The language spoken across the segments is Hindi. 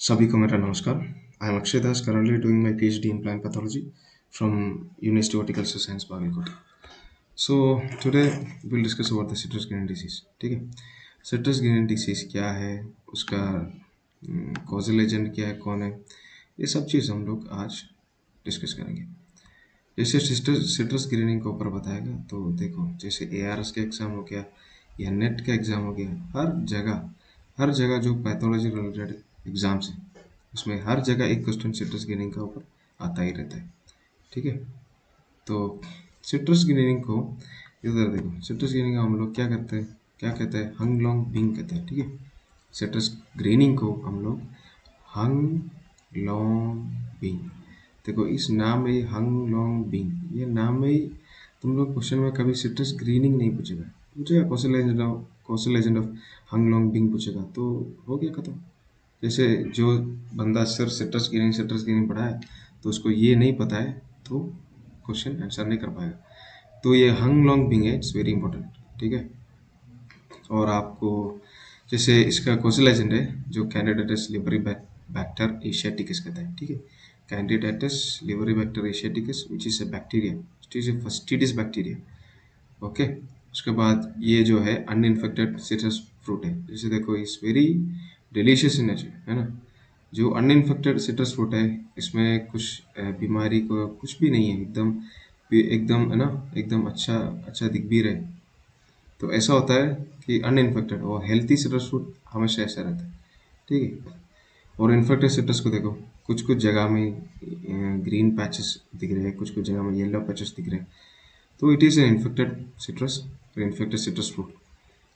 सभी को मेरा नमस्कार। I am Akshay Das, currently doing my PhD in plant pathology from university horticulture science Bagalkot. So today will discuss about the citrus grain disease. ठीक है, सिट्रस ग्रेन डिसीज क्या है, उसका कॉजल एजेंट क्या है, कौन है, ये सब चीज़ हम लोग आज डिस्कस करेंगे। जैसे सिट्रस ग्रीनिंग के ऊपर बताएगा तो देखो, जैसे एआरएस का एग्ज़ाम हो गया या नेट का एग्ज़ाम हो गया, हर जगह जो पैथोलॉजी रिलेटेड एग्ज़ाम्स हैं उसमें हर जगह एक क्वेश्चन सिट्रस ग्रीनिंग का ऊपर आता ही रहता है। ठीक है, तो सिट्रस ग्रीनिंग को इधर देखो, सिट्रस ग्रीनिंग का हम लोग क्या कहते हैं, हंग लॉन्ग बिंग कहते हैं। ठीक है, सिट्रस ग्रीनिंग को हम लोग हंग लॉन्ग बिंग, देखो इस नाम में हंग लॉन्ग बिंग, ये नाम में ही तुम लोग क्वेश्चन में कभी सिट्रस ग्रीनिंग नहीं पूछेगा, पूछेगा causal agent of huanglongbing पूछेगा तो हो गया खत्म। जैसे जो बंदा सिर्फ सिट्रस ग्रीनिंग पढ़ा है तो उसको ये नहीं पता है तो क्वेश्चन आंसर नहीं कर पाएगा। तो ये हंग लॉन्ग बिंग है, इट्स वेरी इंपॉर्टेंट। ठीक है, और आपको जैसे इसका कौशल एजेंट है जो कैंडिडेटस लिबरी बैक्टर एशियाटिकस कहता है। ठीक है, Candidatus Liberibacter asiaticus which is a bacteria, it is a fastidious bacteria. Okay, उसके बाद ये जो है अनइन्फेक्टेड सिट्रस फ्रूट है। जैसे देखो, इस वेरी डिलीशियस इन नेचर, है ना। जो अनइन्फेक्टेड सिट्रस फ्रूट है इसमें कुछ बीमारी को कुछ भी नहीं है, एकदम है ना, एकदम अच्छा अच्छा दिख भी रहे। तो ऐसा होता है कि अनइन्फेक्टेड और हेल्थी सिट्रस फ्रूट हमेशा ऐसा रहता है। ठीक है, और इन्फेक्टेड सिट्रस को देखो, कुछ कुछ जगह में ग्रीन पैचेस दिख रहे हैं, कुछ कुछ जगह में येलो पैचेस दिख रहे हैं। तो it is an infected citrus fruit,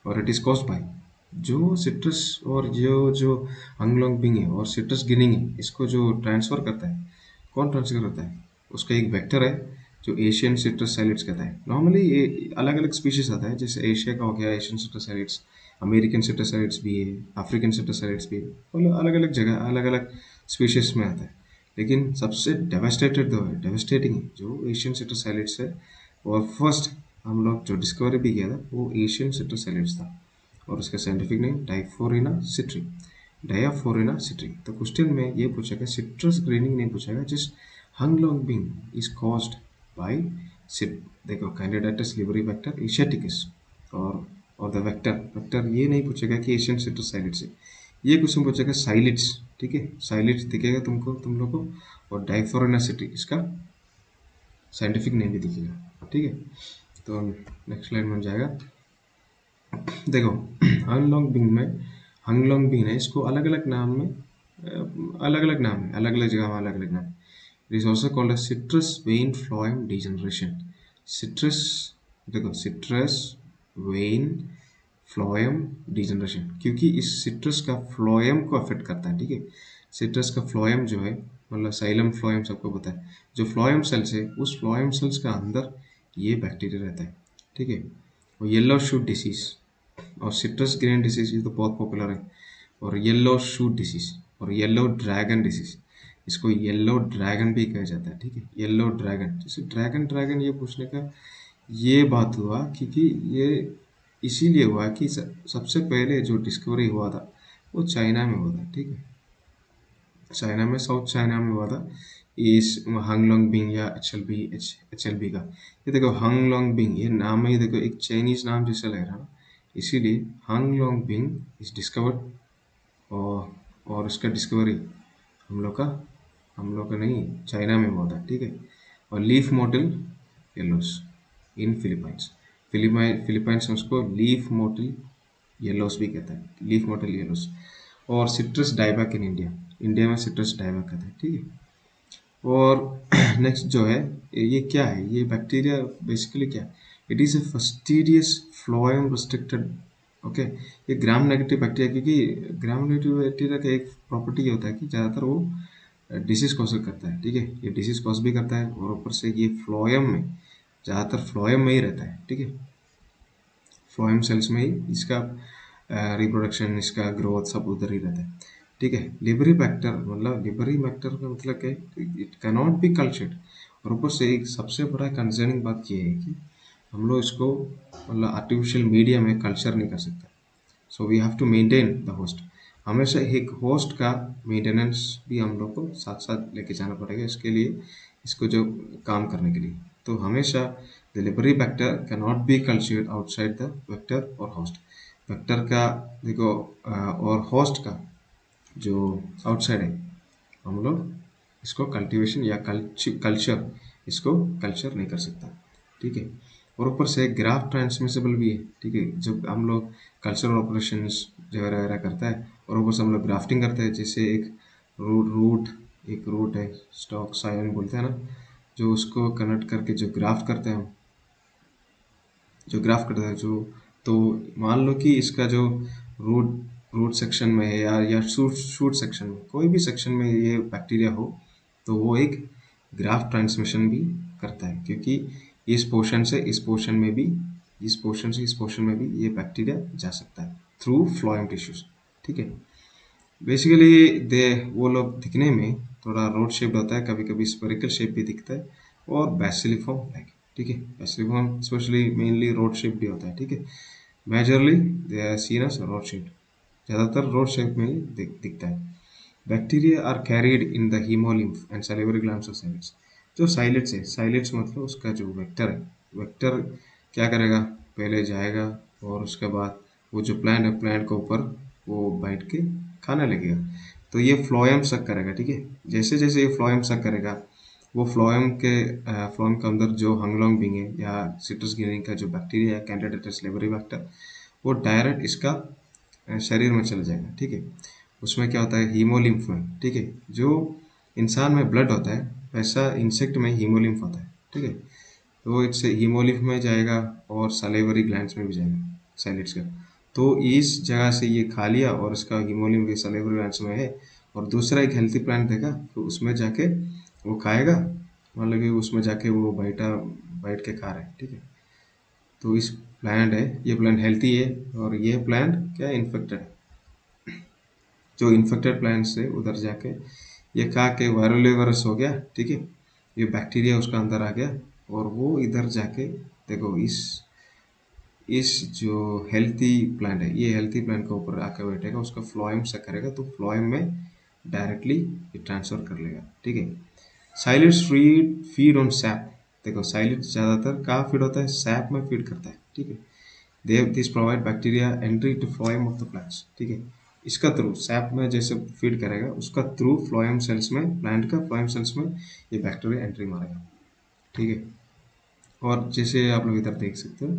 और इट इज़ कॉज्ड बाय जो सिट्रस, और जो जो हंगलोंग बिंग है और सिट्रस गिनिंग है, इसको जो ट्रांसफ़र करता है, कौन ट्रांसफ़र करता है, उसका एक वेक्टर है जो एशियन सिट्रस सैलिड्स कहता है। नॉर्मली ये अलग अलग स्पीशीज आता है, जैसे एशिया का हो गया एशियन सिट्रस सैलिड्स, अमेरिकन सिट्रस सैलिड्स भी है, अफ्रीकन सिट्रस सैलिड्स भी है, मतलब अलग अलग जगह अलग अलग स्पीशीज में आता है। लेकिन सबसे डेवास्टेटिंग है जो एशियन सिट्रस सैलिड्स है, और फर्स्ट हम लोग जो डिस्कवरी भी किया था वो एशियन सिट्रस सैलिड्स था, और उसका साइंटिफिक नेम डाइफोरिना सिट्री, डायाफोरिना सिट्री। तो क्वेश्चन में ये पूछेगा, सिट्रस ग्रीनिंग नहीं पूछेगा, just huanglongbing is caused by सिट, देखो कैंडिडेटस लिबरी वेक्टर एशियाटिकस, और द वेक्टर वेक्टर ये नहीं पूछेगा कि एशियन सिट्रस साइलिड्स है, ये क्वेश्चन पूछेगा साइलिड्स। ठीक है, साइलिड्स दिखेगा तुम लोग को, और डाइफोरिना सिट्री इसका साइंटिफिक नेम भी दिखेगा। ठीक है, तो नेक्स्ट स्लाइड में हो जाएगा। देखो, हंगलोंग बिंग है, इसको अलग अलग नाम में अलग अलग नाम है, अलग अलग जगह में अलग अलग नाम है। It is also called citrus when phloem degeneration. Citrus, देखो सिट्रस वेन फ्लोएम डिजनरेशन, क्योंकि इस सिट्रस का फ्लोएम को अफेक्ट करता है। ठीक है, सिट्रस का फ्लोएम जो है, मतलब साइलम फ्लोएम सबको पता है, जो फ्लोएम सेल्स है उस फ्लोएम सेल्स का अंदर ये बैक्टीरिया रहता है। ठीक है, और येलो शूट डिसीज और सिट्रस ग्रेन डिसीज ये तो बहुत पॉपुलर है, और येलो शूट डिसीज और येलो ड्रैगन डिसीज, इसको येलो ड्रैगन भी कहा जाता है। ठीक है, येलो ड्रैगन, जैसे ड्रैगन ड्रैगन ये पूछने का ये बात हुआ क्योंकि ये इसीलिए हुआ कि सबसे पहले जो डिस्कवरी हुआ था वो चाइना में हुआ था। ठीक है, चाइना में, साउथ चाइना में हुआ था, इस हांगलोंग बिंग या एच एल बी का। ये देखो हांगलोंग बिंग, ये नाम ही देखो एक चाइनीज नाम जैसा लग रहा है ना, इसीलिए हांगलोंग बिंग इज डिस्कवर्ड, और उसका डिस्कवरी हम लोग का नहीं, चाइना में हुआ था। ठीक है, और लीफ मोटिल येलोस इन फिलीपाइंस में उसको लीफ मोटिल येलोस भी कहता है, लीफ मोटिल येलोस। और citrus dieback in India, India में सिट्रस डाइबैक कहता है। ठीक है, और नेक्स्ट जो है, ये क्या है, ये बैक्टीरिया बेसिकली क्या है, it is a fastidious phloem restricted. Okay, ये ग्राम नेगेटिव बैक्टीरिया, क्योंकि ग्राम नेगेटिव बैक्टीरिया का एक प्रॉपर्टी ये होता है कि ज़्यादातर वो डिसीज कॉज करता है। ठीक है, ये डिसीज कॉज भी करता है, और ऊपर से ये फ्लोएम में, ज़्यादातर फ्लोएम में ही रहता है। ठीक है, फ्लोएम सेल्स में ही इसका रिप्रोडक्शन, इसका ग्रोथ सब उधर ही रहता है। ठीक है, लिबरी बैक्टर, मतलब लिबरी बैक्टर का मतलब क्या है, इट कैनॉट बी कल्चर्ड, और ऊपर से एक सबसे बड़ा कंसर्निंग बात ये है कि हम लोग इसको मतलब आर्टिफिशियल मीडिया में कल्चर नहीं कर सकते, so we have to maintain the host. हमेशा एक होस्ट का मेंटेनेंस भी हम लोग को साथ साथ लेके जाना पड़ेगा इसके लिए, इसको जो काम करने के लिए। तो हमेशा delivery vector can not be cultured outside the vector और होस्ट। वेक्टर का देखो और होस्ट का जो आउटसाइड है, हम लोग इसको कल्टीवेशन या कल्चर, इसको कल्चर नहीं कर सकता, ठीक है। और ऊपर से ग्राफ ट्रांसमिसिबल भी है, ठीक है। जब हम लोग कल्चरल ऑपरेशंस वगैरह वगैरह करता है और ऊपर से हम लोग ग्राफ्टिंग करते हैं, जैसे एक रूट है, स्टॉक साइलन बोलते हैं ना, जो उसको कनेक्ट करके जो ग्राफ्ट करते हैं हम, जो ग्राफ करता है जो, तो मान लो कि इसका जो रूट रूट सेक्शन में है या शूट शूट सेक्शन में, कोई भी सेक्शन में ये बैक्टीरिया हो, तो वो एक ग्राफ ट्रांसमिशन भी करता है, क्योंकि इस पोर्शन से इस पोर्शन में भी, इस पोर्शन से इस पोर्शन में भी ये बैक्टीरिया जा सकता है थ्रू फ्लोएम टिश्यूज, ठीक है। बेसिकली दे वो लोग दिखने में थोड़ा रोड शेप्ड होता है, कभी कभी स्पेरिकल शेप भी दिखता है, और बैसिलिफॉर्म लाइक, ठीक है। Bacilliform specially mainly rod shape भी होता है, ठीक है। Majorly they are seen as rod shape, ज़्यादातर रोड शेप में ही दिखता है। Bacteria are carried in the haemolymph and salivary glands of psyllids. जो साइलेट्स है, साइलेट्स मतलब उसका जो वेक्टर है, वेक्टर क्या करेगा, पहले जाएगा और उसके बाद वो जो प्लांट है, प्लांट के ऊपर वो बैठ के खाने लगेगा। तो ये फ्लोएम सक करेगा, ठीक है। जैसे जैसे ये फ्लोएम सक करेगा, वो फ्लोएम के अंदर जो हंगलॉन्ग बिंग है या सिट्रस गिनी का जो बैक्टीरिया है, कैंडिडेटस लेबरी बैक्टर, वो डायरेक्ट इसका शरीर में चला जाएगा, ठीक है। उसमें क्या होता है, हीमोलिम्फ में, ठीक है। जो इंसान में ब्लड होता है, वैसा इंसेक्ट में हीमोलिम्फ होता है, ठीक है। तो इससे हीमोलिम्फ में जाएगा और सलेवरी ग्लैंड्स में भी जाएगा साइलेट्स का। तो इस जगह से ये खा लिया और इसका हीमोलिम्फ सलेवरी ग्लैंड्स में है, और दूसरा एक हेल्थी प्लांट देखा तो उसमें जाके वो खाएगा, मतलब कि उसमें जाके वो बैठ के खा रहा है, ठीक है। तो इस प्लांट है, ये प्लांट हेल्थी है, और ये प्लांट क्या इन्फेक्टेड है। जो इन्फेक्टेड प्लांट से उधर जाके ये खा के वायरस हो गया, ठीक है। ये बैक्टीरिया उसका अंदर आ गया, और वो इधर जाके देखो इस जो हेल्थी प्लांट है, ये हेल्थी प्लांट के ऊपर आकर बैठेगा, उसका फ्लोएम से करेगा, तो फ्लोएम में डायरेक्टली ये ट्रांसफर कर लेगा, ठीक है। साइलेंट्स फीड ऑन सैप। देखो साइलेंट्स ज़्यादातर कहाँ फीड होता है, सैप में फीड करता है, ठीक है। This provide bacteria entry to phloem of the plants, ठीक है। इसका थ्रू सैप में जैसे फीड करेगा, उसका थ्रू फ्लोएम सेल्स में, प्लांट का फ्लोएम सेल्स में ये बैक्टीरिया एंट्री मारेगा, ठीक है। और जैसे आप लोग इधर देख सकते हो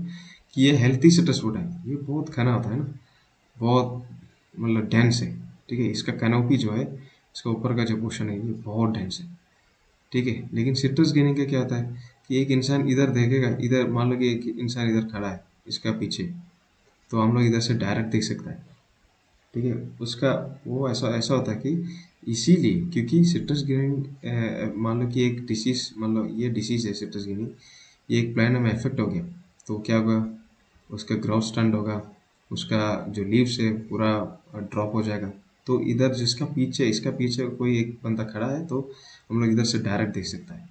कि ये हेल्थी सिट्रस फ्रूट है, ये बहुत घना होता है ना, बहुत मतलब डेंस है, ठीक है। इसका कैनोपी जो है, इसका ऊपर का जो पोर्शन है, ये बहुत डेंस है, ठीक है। लेकिन सिट्रस गिनी का क्या होता है कि एक इंसान इधर देखेगा, इधर मान लो कि एक इंसान इधर खड़ा है इसका पीछे, तो हम लोग इधर से डायरेक्ट देख सकता है, ठीक है। उसका वो ऐसा ऐसा होता है कि इसीलिए, क्योंकि सिट्रस गिनी मान लो कि एक डिसीज, मान लो ये डिसीज है सिट्रस गिनी, ये एक प्लांट में इफेक्ट हो गया, तो क्या होगा, उसका ग्रोथ स्टंट होगा, उसका जो लीव्स है पूरा ड्रॉप हो जाएगा। तो इधर जिसका पीछे, इसका पीछे कोई एक बंदा खड़ा है, तो हम लोग इधर से डायरेक्ट देख सकता है।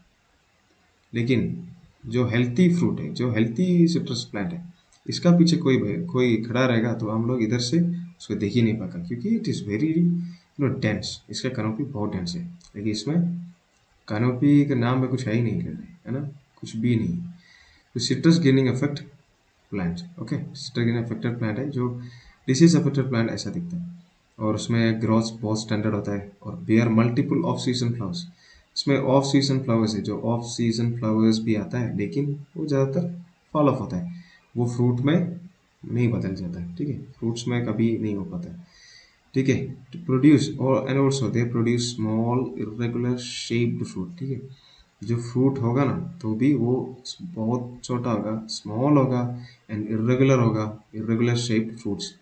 लेकिन जो हेल्थी फ्रूट है, जो हेल्थी सिट्रस प्लांट है, इसका पीछे कोई खड़ा रहेगा, तो हम लोग इधर से उसको देख ही नहीं पाएगा, क्योंकि इट इज़ वेरी डेंस, इसका कैनोपी बहुत डेंस है। लेकिन इसमें कैनोपी के नाम में कुछ है ही नहीं, है ना, कुछ भी नहीं। तो citrus ginning affect plant, okay. Citrus ginning affected plant है, जो डिसीज अफेक्टेड प्लांट ऐसा दिखता है, और उसमें ग्रोथ बहुत स्टैंडर्ड होता है, और bear multiple off season flowers. इसमें ऑफ सीजन फ्लावर्स है, जो ऑफ सीजन फ्लावर्स भी आता है, लेकिन वो ज़्यादातर फॉल ऑफ होता है, वो फ्रूट में नहीं बदल जाता है, ठीक है। फ्रूट्स में कभी नहीं हो पाता है, ठीक है। टू प्रोड्यूस और and also they produce small irregular shaped fruit, ठीक है। जो फ्रूट होगा ना, तो भी वो बहुत छोटा होगा, स्मॉल होगा, एंड इरेगुलर होगा, irregular shaped fruits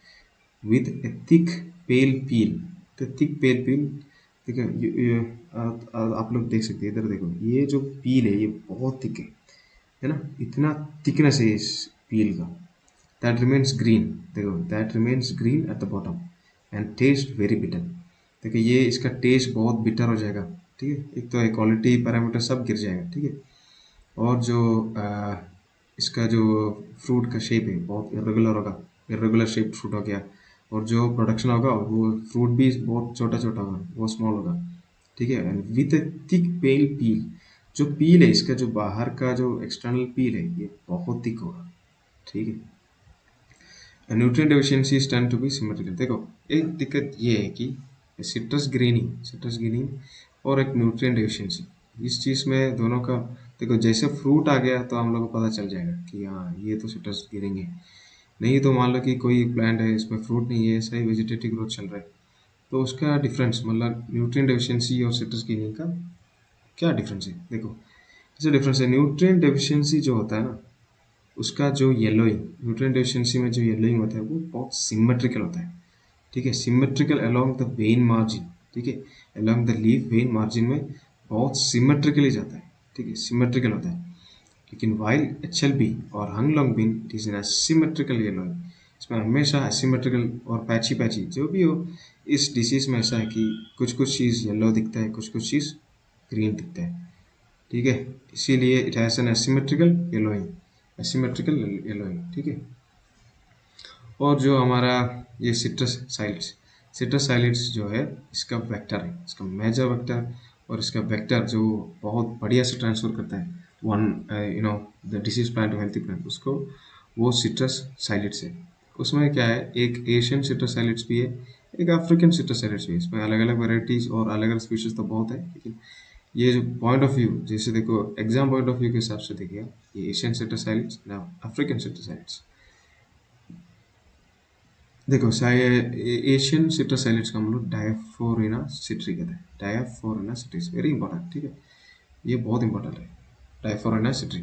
with a thick pale peel। तो thick pale peel, ठीक है। आप लोग देख सकते हैं, इधर देखो, ये जो पील है ये बहुत थिक है ना, इतना थिकनेस है इस पील का। दैट रिमेन्स ग्रीन, देखो that remains green at the bottom end taste very bitter. देखिए ये इसका टेस्ट बहुत बिटर हो जाएगा, ठीक है। एक तो क्वालिटी पैरामीटर सब गिर जाएगा, ठीक है। और जो इसका जो फ्रूट का शेप है बहुत इरेगुलर होगा, इरेगुलर शेप फ्रूट हो गया, और जो प्रोडक्शन होगा वो फ्रूट भी बहुत छोटा छोटा होगा, बहुत स्मॉल होगा, ठीक है। एंड विथ ए थिक पेल पील, जो पील है इसका, जो बाहर का जो एक्सटर्नल पील है ये बहुत थिक होगा, ठीक है। Nutrient deficiencies tend to be symmetrical. देखो एक दिक्कत ये है कि सिट्रस ग्रीनिंग और एक न्यूट्रिएंट डेफिशिएंसी, इस चीज़ में दोनों का, देखो जैसे फ्रूट आ गया तो हम लोग को पता चल जाएगा कि हाँ ये तो सिट्रस ग्रीनिंग है। नहीं तो मान लो कि कोई प्लांट है इसमें फ्रूट नहीं है, ऐसा ही वेजिटेटिव ग्रोथ चल रहा है, तो उसका डिफरेंस मतलब न्यूट्रिएंट डेफिशिएंसी और सिट्रस ग्रीनिंग का क्या डिफरेंस है। देखो जैसे डिफरेंस है, न्यूट्रिएंट डेफिशिएंसी जो होता है ना, उसका जो येलोइंग, न्यूट्रिएंट डेफिशिएंसी में जो येलोइंग होता है वो बहुत सिमेट्रिकल होता है, ठीक है। Symmetrical along the when margin, ठीक है, along the leaf when margin में बहुत सिमेट्रिकली जाता है, ठीक है, सिमेट्रिकल होता है। लेकिन वाइल HLB और huanglongbing it is in asymmetrical yellowing, इसमें हमेशा असिमेट्रिकल और पैची पैची जो भी हो। इस डिसीज में ऐसा है कि कुछ कुछ चीज़ येलो दिखता है, कुछ कुछ चीज़ ग्रीन दिखता है, ठीक है। इसीलिए it has an asymmetrical yellowing, ठीक है। और जो हमारा ये सिट्रस साइलिड्स जो है, इसका वेक्टर है, इसका मेजर वेक्टर और इसका वेक्टर जो बहुत बढ़िया से ट्रांसफर करता है one the disease plant to healthy plant, उसको वो सिट्रस साइलिड्स है। उसमें क्या है, एक एशियन सिट्रस साइलिड्स भी है, एक अफ्रीकन सिट्रस साइलिड्स भी है। इसमें अलग अलग वेराइटीज और अलग अलग स्पीशीज तो बहुत है, लेकिन ये जो पॉइंट ऑफ व्यू, जैसे देखो एग्जाम पॉइंट ऑफ व्यू के हिसाब से देखिए, ये एशियन सिट्रस साइलिड्स ना अफ्रीकन सिट्रस साइलिड्स। देखो एशियन सिट्रस साइलिड्स का हम लोग डायफोरेना सिट्री कहते हैं, डायफोरेना सिट्रीज, वेरी इंपॉर्टेंट, ठीक है, ये बहुत इंपॉर्टेंट है, डायफोरेना सिट्री।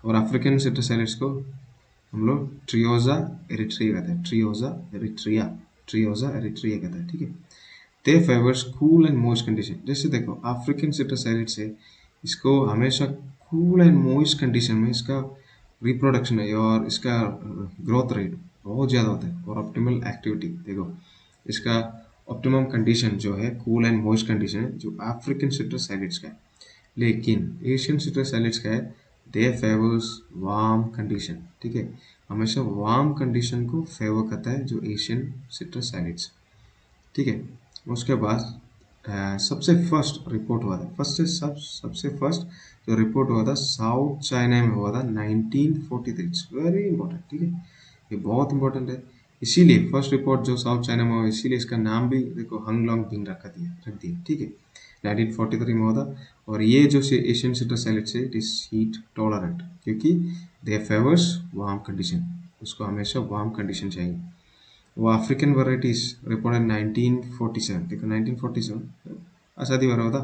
और अफ्रीकन सिट्रस साइलिड्स को हम लोग ट्रियोजा एरिट्रिया कहते हैं, ट्रियोजा एरिट्रिया कहते हैं, ठीक है। They favours cool and moist condition. जैसे देखो अफ्रीकन सिट्रस साइलिड्स है, इसको हमेशा कूल एंड मॉइस्ट कंडीशन में इसका रिप्रोडक्शन है और इसका ग्रोथ रेट बहुत ज़्यादा होता है। और ऑप्टिमल एक्टिविटी देखो, इसका ऑप्टिमम कंडीशन जो है कूल एंड मॉइस्ट कंडीशन है जो अफ्रीकन सिट्रस साइलिड्स का है। लेकिन एशियन सिट्रस साइलिड्स का है दे फेवर्स वार्म कंडीशन, ठीक है, हमेशा वार्म कंडीशन को फेवर करता है जो एशियन सिट्रस साइलिड्स, ठीक है। उसके बाद सबसे फर्स्ट रिपोर्ट हुआ था, सबसे फर्स्ट जो रिपोर्ट हुआ था साउथ चाइना में हुआ था 1943, वेरी इंपॉर्टेंट, ठीक है, ये बहुत इंपॉर्टेंट है। इसीलिए फर्स्ट रिपोर्ट जो साउथ चाइना में हुआ, इसीलिए इसका नाम भी देखो हंग लॉन्ग बिंग रख दिया, ठीक है, 1943 में हुआ था। और ये जो एशियन सिट्रस साइलिड्स है इट इज हीट टॉलरेंट, क्योंकि दे फेवर्स वार्म कंडीशन, उसको हमेशा वार्म कंडीशन चाहिए। वो अफ्रीकन वैराइटीज रिपोर्टेड 1947, देखो 1947 आज़ादी वाला होता,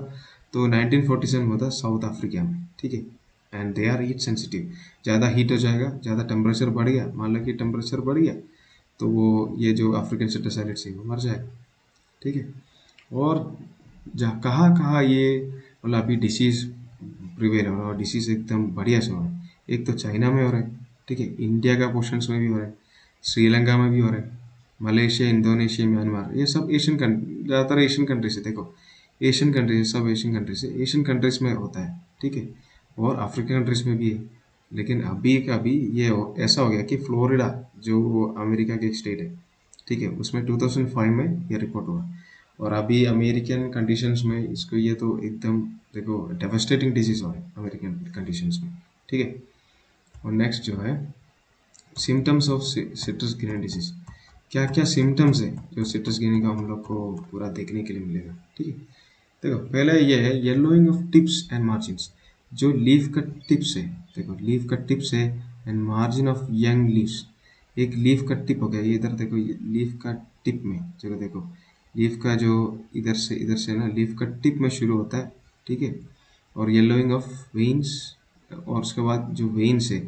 तो 1947 होता साउथ अफ्रीका में, ठीक है। And they are heat sensitive, ज़्यादा हीट हो जाएगा, ज़्यादा टेम्परेचर बढ़ गया, मान लो कि टेम्परेचर बढ़ गया तो वो ये जो अफ्रीकन सिट्रस साइलिड्स है वो मर जाएगा, ठीक है। और जहाँ कहाँ कहाँ ये मतलब अभी डिसीज़ प्रिवेल हो रहा है और डिसीज़ एकदम बढ़िया से हो रहा है, एक तो चाइना में हो रहा है, ठीक है, इंडिया का पोर्शंस में भी हो रहा है, श्रीलंका में भी हो रहा है, मलेशिया, इंडोनेशिया, म्यांमार, ये सब एशियन ज़्यादातर एशियन कंट्रीज है। देखो एशियन कंट्रीज, सब एशियन कंट्रीज है, एशियन कंट्रीज में होता है, ठीक है, और अफ्रीकन कंट्रीज में भी है। लेकिन अभी का अभी ऐसा हो गया कि फ्लोरिडा जो अमेरिका के एक स्टेट है, ठीक है, उसमें 2005 में ये रिपोर्ट हुआ। और अभी अमेरिकन कंडीशंस में इसको ये तो एकदम देखो डेवास्टेटिंग डिजीज हो रहा है अमेरिकन कंडीशंस में, ठीक है। और नेक्स्ट जो है symptoms of citrus green disease, क्या क्या सिम्टम्स है जो सिट्रस ग्रीन का हम लोग को पूरा देखने के लिए मिलेगा, ठीक है। देखो पहले ये है yellowing of tips and margins, जो लीफ का टिप्स है, देखो लीफ का टिप्स है and margin of young leaves, एक लीफ का टिप हो गया, ये इधर देखो, ये लीफ का टिप में जगह देखो, लीफ का जो इधर से ना लीफ का टिप में शुरू होता है, ठीक है। और येलोइंग ऑफ वेन्स, और उसके बाद जो वेन्स है,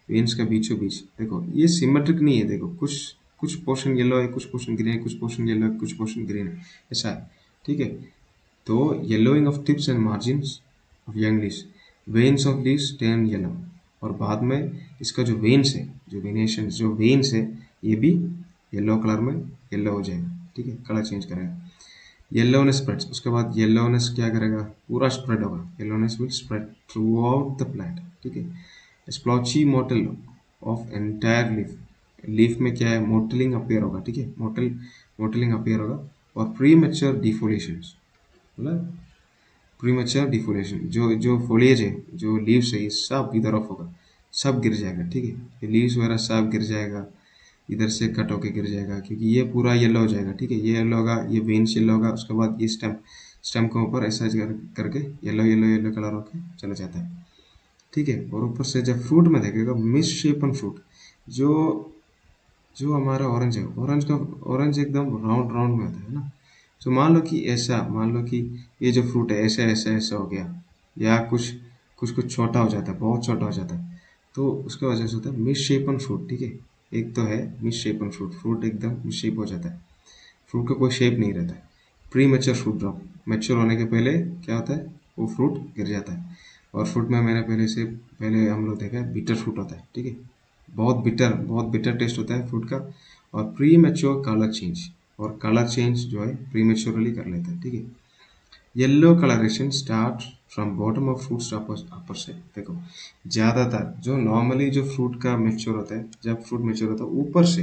वेन्स का बीचों बीच देखो ये सिमेट्रिक नहीं है, देखो कुछ कुछ पोर्शन येलो है, कुछ पोर्शन ग्रीन है, कुछ पोर्शन येलो है, कुछ पोर्शन ग्रीन है, ऐसा है, ठीक है। तो yellowing of tips and margins of young leaves, veins of leaves turn yellow, और बाद में इसका जो वेन्स है, जो वेनेशन जो वेन्स है ये भी येलो कलर में येलो हो जाएगा, ठीक है, कलर चेंज करेगा। येलोनेस स्प्रेड्स, उसके बाद येलोनेस क्या करेगा, पूरा स्प्रेड होगा, yellowness will spread throughout the plant, ठीक है। Splotchy mottle of entire leaf, leaf में क्या है मोटलिंग अपेयर होगा, ठीक है, मोटल मोटलिंग अपीयर होगा। और प्री मेच्योर डिफोलिएशन, मतलब प्रीमेच्योर डिफोलिएशन, जो जो फोलिएज है, जो लीव्स है, ये सब इधर ऑफ होगा, सब गिर जाएगा, ठीक है। ये लीव्स वगैरह सब गिर जाएगा, इधर से कट होके गिर जाएगा, क्योंकि ये पूरा येलो हो जाएगा, ठीक है। ये येलो होगा, ये वेन्स येलो होगा, उसके बाद ये स्टेम के ऊपर ऐसा करके येलो येलो येलो कलर होके चला जाता है, ठीक है। और ऊपर से जब फ्रूट में देखेगा मिस शेपन फ्रूट, जो जो हमारा ऑरेंज है, ऑरेंज एकदम राउंड राउंड में होता है ना। तो मान लो कि ऐसा, मान लो कि ये जो फ्रूट है ऐसे ऐसे ऐसे हो गया, या कुछ कुछ कुछ छोटा हो जाता है, बहुत छोटा हो जाता है, तो उसका वजह से होता है मिस शेपन फ्रूट, ठीक है। एक तो है मिस शेपन फ्रूट, फ्रूट एकदम मिस शेप हो जाता है, फ्रूट का कोई शेप नहीं रहता है। Pre mature fruit drop, mature होने के पहले क्या होता है, वो फ्रूट गिर जाता है। और फ्रूट में मैंने पहले हम लोग देखा है बिटर फ्रूट होता है, ठीक है। बहुत बिटर टेस्ट होता है फ्रूट का। और प्री मेच्योर कलर चेंज, और कलर चेंज जो है प्री मेच्योरली कर लेता है, ठीक है। Yellow colouration start from bottom of fruits upper से, देखो ज़्यादातर जो नॉर्मली जो फ्रूट का मेच्योर होता है, जब फ्रूट मेच्योर होता है ऊपर से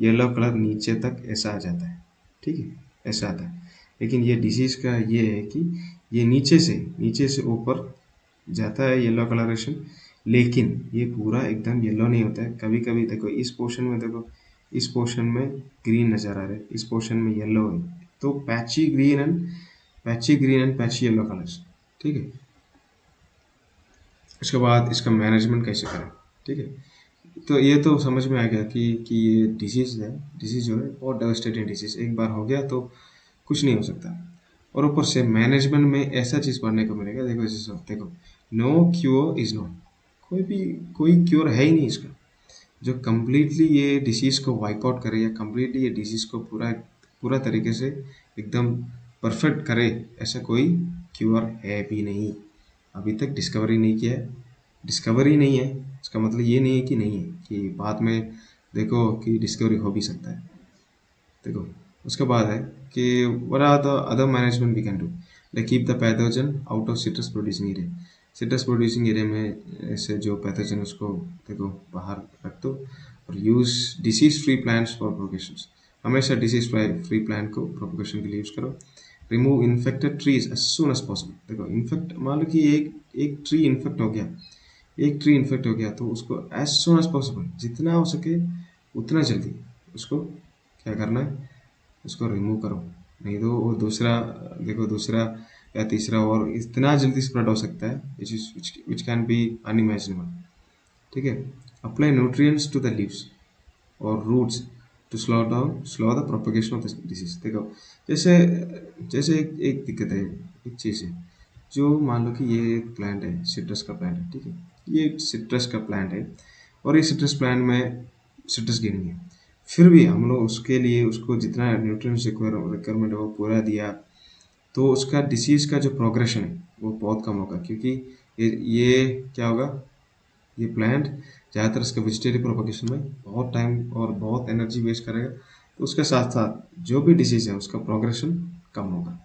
येलो कलर नीचे तक ऐसा आ जाता है, ठीक है, ऐसा आता है। लेकिन ये डिसीज़ का ये है कि ये नीचे से ऊपर जाता है येलो कलरेशन, लेकिन ये पूरा एकदम येलो नहीं होता है। कभी कभी देखो इस पोर्शन में, देखो इस पोर्शन में ग्रीन नज़र आ रहा है, इस पोर्शन में येलो है, तो patchy green and patchy yellow colours, ठीक है। उसके बाद इसका मैनेजमेंट कैसे करें, ठीक है। तो ये तो समझ में आ गया कि ये डिसीज़ है, डिसीज़ जो है बहुत डेवस्टेटिंग डिसीज़, एक बार हो गया तो कुछ नहीं हो सकता। और ऊपर से मैनेजमेंट में ऐसा चीज़ पढ़ने को मिलेगा, देखो जैसे देखो नो क्योर इज़ नो, कोई क्योर है ही नहीं इसका, जो कम्प्लीटली ये डिसीज़ को वाइप आउट करे, या कम्प्लीटली ये डिसीज़ को पूरा पूरा तरीके से एकदम परफेक्ट करे, ऐसा कोई क्योर है भी नहीं, अभी तक डिस्कवरी नहीं किया है। डिस्कवरी नहीं है इसका मतलब ये नहीं है कि नहीं है, कि बाद में देखो कि डिस्कवरी हो भी सकता है। देखो उसके बाद है कि what are the other management we can do, like keep the pathogen out of citrus producing area, citrus producing area में ऐसे जो पैथोजन उसको देखो बाहर रख दो। और use disease free plants for propagation, हमेशा डिसीज फ्री प्लांट को प्रोपगेशन के लिए यूज करो। Remove infected trees as soon as possible, देखो इन्फेक्ट मान लो कि एक ट्री इन्फेक्ट हो गया, एक ट्री इन्फेक्ट हो गया, तो उसको एज सुन एज पॉसिबल, जितना हो सके उतना जल्दी उसको क्या करना है, उसको रिमूव करो। नहीं तो वो दूसरा, देखो दूसरा या तीसरा और इतना जल्दी स्प्रेड हो सकता है, विच कैन बी अनइमेजिनेबल, ठीक है। Apply nutrients to the leaves और roots to slow the propagation of the disease, देखो जैसे जैसे एक दिक्कत है, एक चीज़ है, जो मान लो कि ये एक प्लांट है, सिट्रस का प्लांट है, ठीक है। ये सिट्रस का प्लांट है, और ये सिट्रस प्लांट में सिट्रस गिनी है, फिर भी हम लोग उसके लिए उसको जितना न्यूट्रिएंट्स रिक्वायरमेंट है वो पूरा दिया, तो उसका डिसीज़ का जो प्रोग्रेशन है वो बहुत कम होगा, क्योंकि ये क्या होगा, ये प्लांट ज़्यादातर इसके वेजिटेटिव प्रोपगेशन में बहुत टाइम और बहुत एनर्जी वेस्ट करेगा, तो उसके साथ साथ जो भी डिसीज़ है उसका प्रोग्रेशन कम होगा,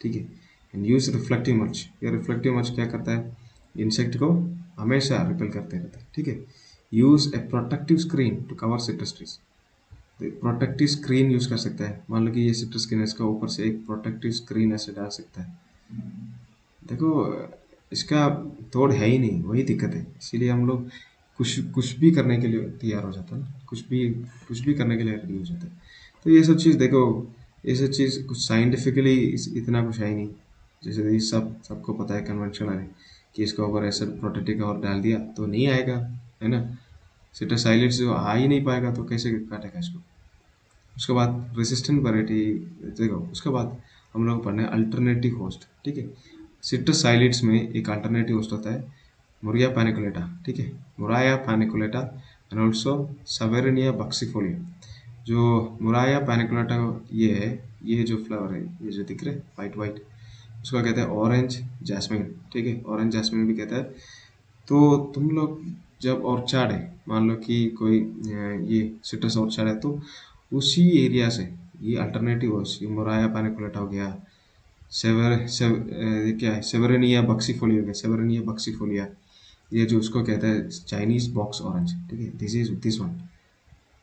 ठीक है। एंड यूज रिफ्लेक्टिव मल्च, ये रिफ्लेक्टिव मल्च क्या करता है, इंसेक्ट को हमेशा रिपेल करते रहता है, ठीक है। Use a protective screen to cover citrus trees, protective screen use कर सकता है, मान लो कि ये सिट्रस स्क्रीन है, इसका ऊपर से एक प्रोटेक्टिव स्क्रीन ऐसे डाल सकता है। देखो इसका तोड़ है ही नहीं, वही दिक्कत है, इसीलिए हम लोग कुछ कुछ भी करने के लिए तैयार हो जाता है ना, कुछ भी करने के लिए रेडी हो जाता है। तो ये सब चीज़ देखो, ये सब चीज़ कुछ साइंटिफिकली इतना कुछ है ही नहीं। जैसे ये सबको पता है कन्वेंशनल है कि इसका ऊपर ऐसा प्रोटेक्टिव कवर डाल दिया तो नहीं आएगा, है ना। सिट्रसाइलिड्स जो आ ही नहीं पाएगा तो कैसे काटेगा इसको। उसके बाद रेसिस्टेंट वैरायटी, देखो उसके बाद हम लोग पढ़ना है अल्टरनेटिव होस्ट, ठीक है। सिट्रस साइलिड्स में एक अल्टरनेटिव होस्ट होता है मुरिया पैनिकुलेटा, ठीक है, मुराया पैनिकुलेटा एंड ऑल्सो सवेरेनिया बक्सीफोलिया। जो मुराया पैनिकुलेटा ये है, ये जो फ्लावर है, ये जो दिख रहे हैं वाइट वाइट, उसको कहते हैं ऑरेंज जैस्मिन, ठीक है, ऑरेंज जैस्मिन भी कहता है। तो तुम लोग जब ऑर्चार्ड है, मान लो कि कोई ये सिट्रस ऑर्चार्ड है, तो उसी एरिया से ये अल्टरनेटिव होस्ट, ये मोराया पैनिकुलेटा हो गया, ये क्या है, सेवरेनिया बक्सीफोलिया हो गया, सेवरेनिया बक्सीफोलिया, ये जो उसको कहता है चाइनीज बॉक्स ऑरेंज, ठीक है, दिस वन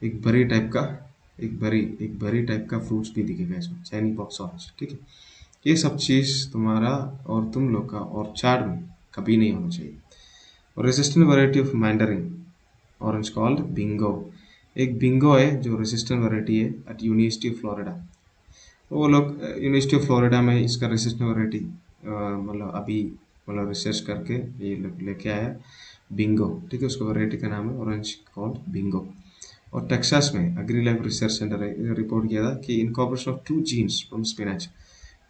एक बड़ी टाइप का एक बरी टाइप का फ्रूट्स भी दिखेगा इसमें, चाइनी बॉक्स ऑरेंज, ठीक है। ये सब चीज़ तुम्हारा और तुम लोग का ऑर्चार्ड में कभी नहीं होना चाहिए। और resistant variety of Mandarin orange called Bingo, एक बिंगो है जो रेसिस्टेंट वैरायटी है एट यूनिवर्सिटी ऑफ फ्लोरिडा। वो लोग यूनिवर्सिटी ऑफ फ्लोरिडा में इसका रेसिस्टेंट वैरायटी मतलब अभी मतलब रिसर्च करके ये लेके आया बिंगो, ठीक है। उसका वैरायटी का नाम है ऑरेंज कॉल्ड बिंगो। और टेक्सास में एग्री लाइफ रिसर्च सेंटर ने रिपोर्ट किया था कि incorporation of 2 genes from spinach,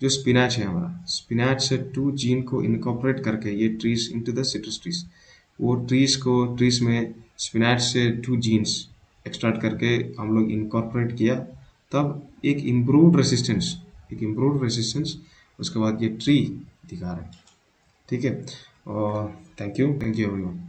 जो स्पिनच है हमारा, स्पिनच से 2 जीन को इनकॉर्पोरेट करके ये trees into the citrus trees, वो ट्रीज में स्पिनच से 2 जीन्स एक्सट्रैक्ट करके हम लोग इनकॉर्पोरेट किया, तब एक इम्प्रूव्ड रेसिस्टेंस उसके बाद ये ट्री दिखा रहा है, ठीक है। और थैंक यू एवरीवन।